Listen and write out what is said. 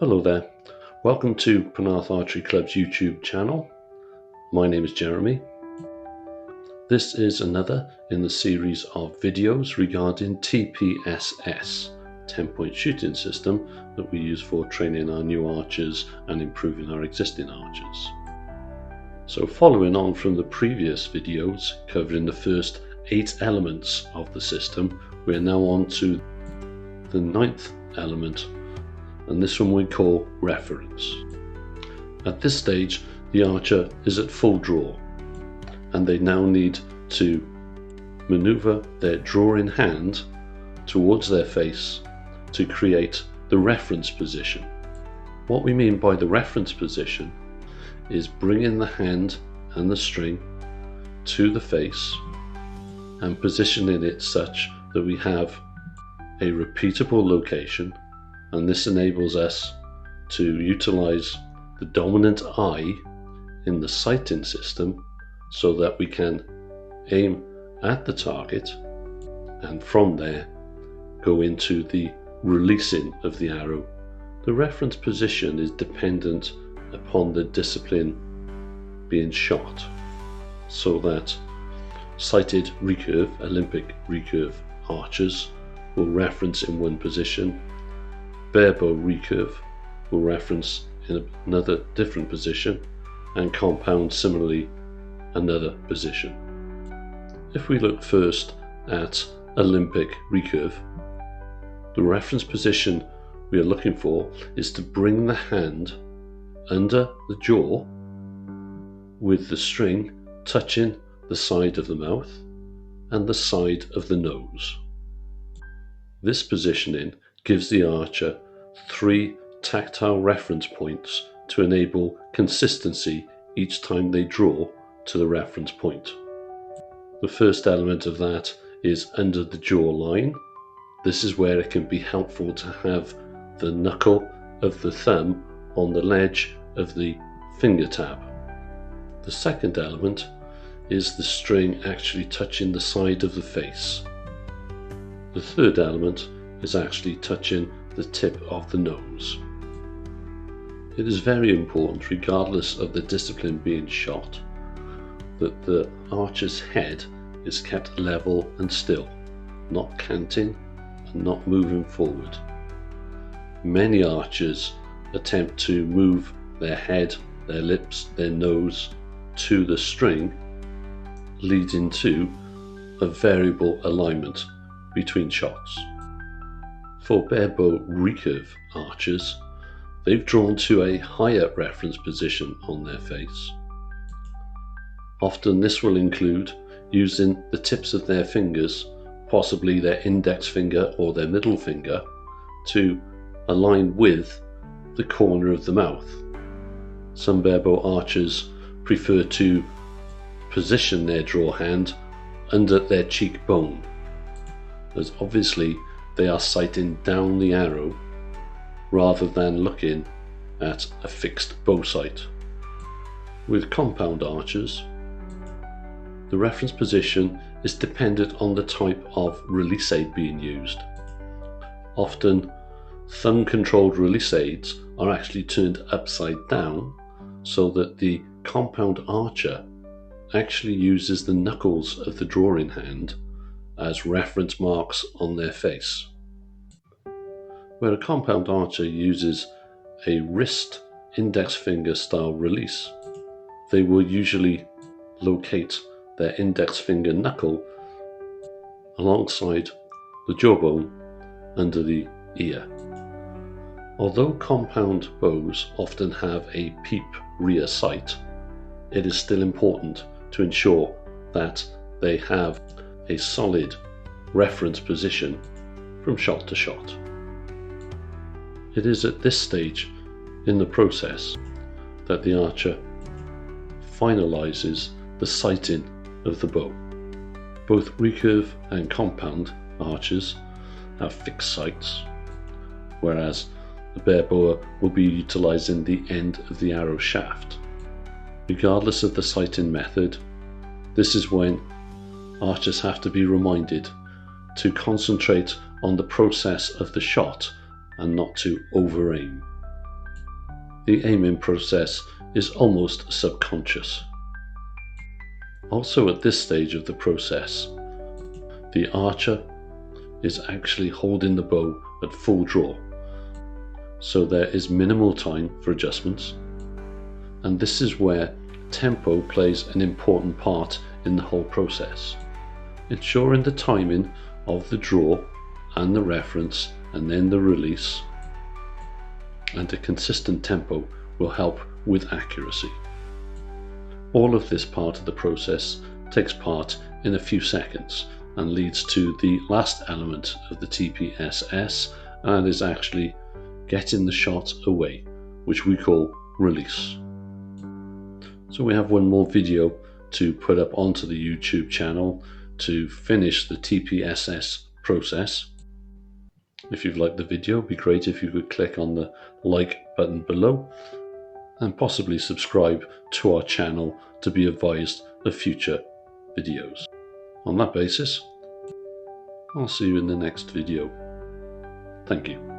Hello there, welcome to Penarth Archery Club's YouTube channel. My name is Jeremy. This is another in the series of videos regarding TPSS, 10-point shooting system that we use for training our new archers and improving our existing archers. So following on from the previous videos covering the first 8 elements of the system, we are now on to the 9th element, and this one we call reference. At this stage the archer is at full draw and they now need to maneuver their draw in hand towards their face to create the reference position. What we mean by the reference position is bringing the hand and the string to the face and positioning it such that we have a repeatable location, and this enables us to utilize the dominant eye in the sighting system so that we can aim at the target and from there go into the releasing of the arrow. The reference position is dependent upon the discipline being shot, so that sighted recurve, Olympic recurve archers will reference in one position, barebow recurve will reference in another different position, and compound similarly another position. If we look first at Olympic recurve, the reference position we are looking for is to bring the hand under the jaw with the string touching the side of the mouth and the side of the nose. This positioning gives the archer 3 tactile reference points to enable consistency each time they draw to the reference point. The first element of that is under the jaw line. This is where it can be helpful to have the knuckle of the thumb on the ledge of the finger tab. The second element is the string actually touching the side of the face. The third element is actually touching the tip of the nose. It is very important, regardless of the discipline being shot, that the archer's head is kept level and still, not canting and not moving forward. Many archers attempt to move their head, their lips, their nose to the string, leading to a variable alignment between shots. For barebow recurve archers, they've drawn to a higher reference position on their face. Often this will include using the tips of their fingers, possibly their index finger or their middle finger, to align with the corner of the mouth. Some barebow archers prefer to position their draw hand under their cheekbone, as obviously they are sighting down the arrow rather than looking at a fixed bow sight. With compound archers, the reference position is dependent on the type of release aid being used. Often thumb controlled release aids are actually turned upside down so that the compound archer actually uses the knuckles of the drawing hand as reference marks on their face. Where a compound archer uses a wrist index finger style release, they will usually locate their index finger knuckle alongside the jawbone under the ear. Although compound bows often have a peep rear sight, it is still important to ensure that they have a solid reference position from shot to shot. It is at this stage in the process that the archer finalizes the sighting of the bow. Both recurve and compound archers have fixed sights, whereas the barebower will be utilizing the end of the arrow shaft. Regardless of the sighting method, this is when archers have to be reminded to concentrate on the process of the shot and not to over-aim. the aiming process is almost subconscious. Also at this stage of the process, the archer is actually holding the bow at full draw, so there is minimal time for adjustments, and this is where tempo plays an important part in the whole process. Ensuring the timing of the draw and the reference and then the release and a consistent tempo will help with accuracy. All of this part of the process takes part in a few seconds and leads to the last element of the TPSS, and is actually getting the shot away, which we call release. So we have one more video to put up onto the YouTube channel to finish the TPSS process. If you've liked the video, it'd be great if you could click on the like button below and possibly subscribe to our channel to be advised of future videos. On that basis, I'll see you in the next video. Thank you.